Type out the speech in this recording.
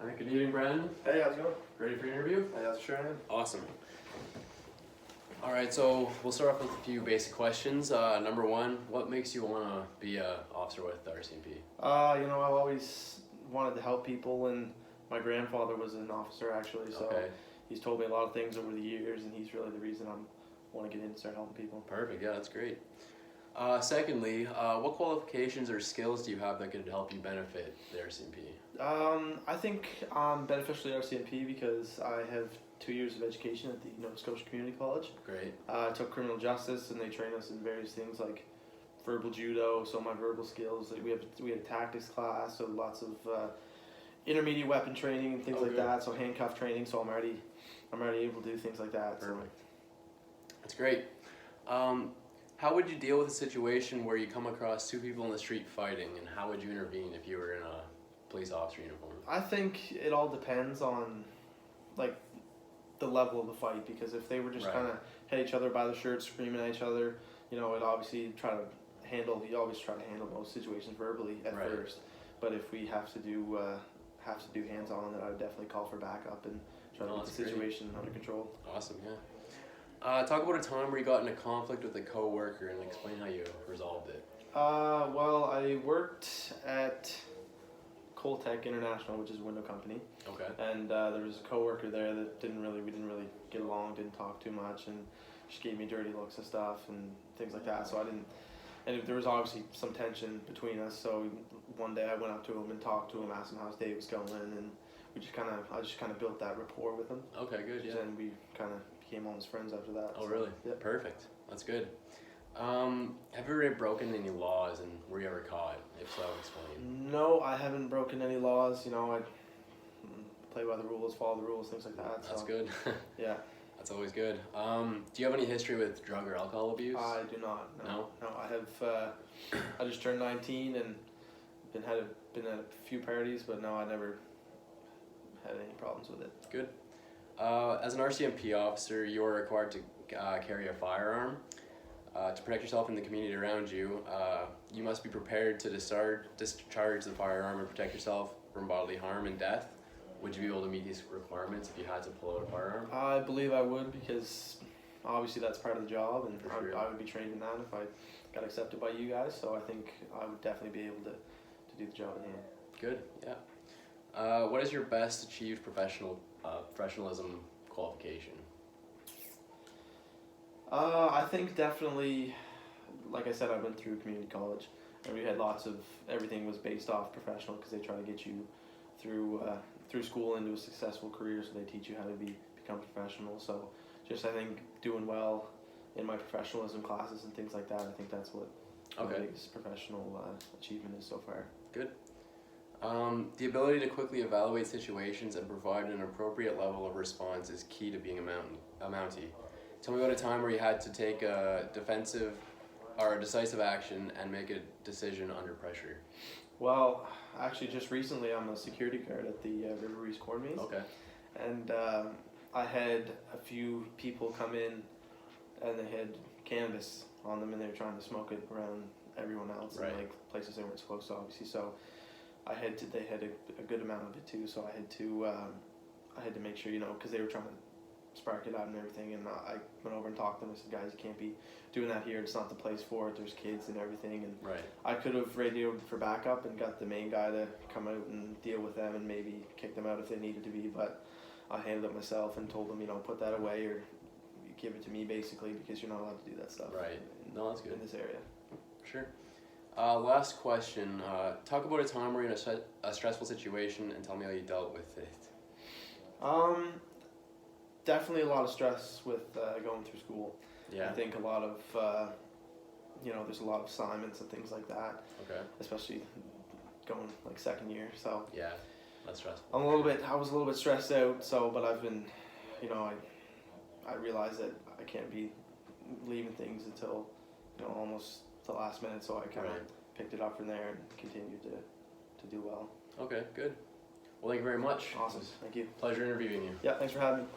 All right, good evening, Brandon. Hey, how's it going? Ready for your interview? Hey, how's it going? Awesome. All right, so we'll start off with a few basic questions. Number one, what makes you want to be an officer with the RCMP? I've always wanted to help people, and my grandfather was an officer actually, so he's told me a lot of things over the years, and he's really the reason I want to get in and start helping people. Perfect, yeah, that's great. Secondly, what qualifications or skills do you have that could help you benefit the RCMP? I think I'm beneficial to RCMP because I have 2 years of education at the Nova Scotia Community College. Great. I took criminal justice, and they train us in various things like verbal judo, so my verbal skills. We had a tactics class, so lots of intermediate weapon training and things like that. So handcuff training. So I'm already able to do things like that. Perfect. So. That's great. How would you deal with a situation where you come across two people in the street fighting, and how would you intervene if you were in a police officer uniform? I think it all depends on the level of the fight, because if they were just kind of hit each other by the shirt, screaming at each other, it obviously you always try to handle most situations verbally at first. But if we have to do hands on, then I would definitely call for backup and try to get the situation under control. Awesome, yeah. Talk about a time where you got in a conflict with a coworker and explain how you resolved it. Well, I worked at Coltech International, which is a window company. Okay. And there was a coworker there that we didn't really get along, didn't talk too much, and she gave me dirty looks and stuff and things like that. So there was obviously some tension between us. So one day I went up to him and talked to him, asked him how his day was going, and I just kind of built that rapport with him. Okay, good. Yeah. And we kind of became almost friends after that. Oh, really? Yeah. Perfect. That's good. Have you ever broken any laws, and were you ever caught? If so, explain. No, I haven't broken any laws. I play by the rules, follow the rules, things like that. That's good. Yeah. That's always good. Do you have any history with drug or alcohol abuse? I do not. No? No, I have. I just turned 19 and been at a few parties, but no, I never had any problems with it. Good. As an RCMP officer, you are required to carry a firearm. To protect yourself and the community around you, you must be prepared to discharge the firearm and protect yourself from bodily harm and death. Would you be able to meet these requirements if you had to pull out a firearm? I believe I would, because obviously that's part of the job, and I would be trained in that if I got accepted by you guys. So I think I would definitely be able to do the job in hand. Good, yeah. What is your best achieved professionalism qualification? I think definitely, like I said, I went through community college, and we had everything was based off professional, because they try to get you through school into a successful career, so they teach you how to become professional. So just, I think, doing well in my professionalism classes and things like that, I think that's what my biggest professional achievement is so far. Good. The ability to quickly evaluate situations and provide an appropriate level of response is key to being a Mountie. Tell me about a time where you had to take a defensive or a decisive action and make a decision under pressure. Well, actually, just recently, I'm a security guard at the River East Corn Maze. Okay. And I had a few people come in, and they had cannabis on them, and they were trying to smoke it around everyone else in places they weren't supposed to, obviously. So they had a good amount of it too. So I had to make sure, because they were trying to spark it out and everything, and I went over and talked to them. I said, guys, you can't be doing that here. It's not the place for it. There's kids and everything. And I could have radioed for backup and got the main guy to come out and deal with them and maybe kick them out if they needed to be, but I handled it myself and told them, put that away or give it to me, basically, because you're not allowed to do that stuff. Right. No, that's good. In this area. Sure. Last question. Talk about a time where you're in a stressful situation and tell me how you dealt with it. Definitely a lot of stress with going through school. Yeah. I think a lot of, there's a lot of assignments and things like that. Okay. Especially going second year. So yeah, that's stressful. I was a little bit stressed out. So, but I've been, I realized that I can't be leaving things until, almost the last minute. So I kind of picked it up from there and continued to do well. Okay, good. Well, thank you very much. Awesome. Thank you. Pleasure interviewing you. Yeah, thanks for having me.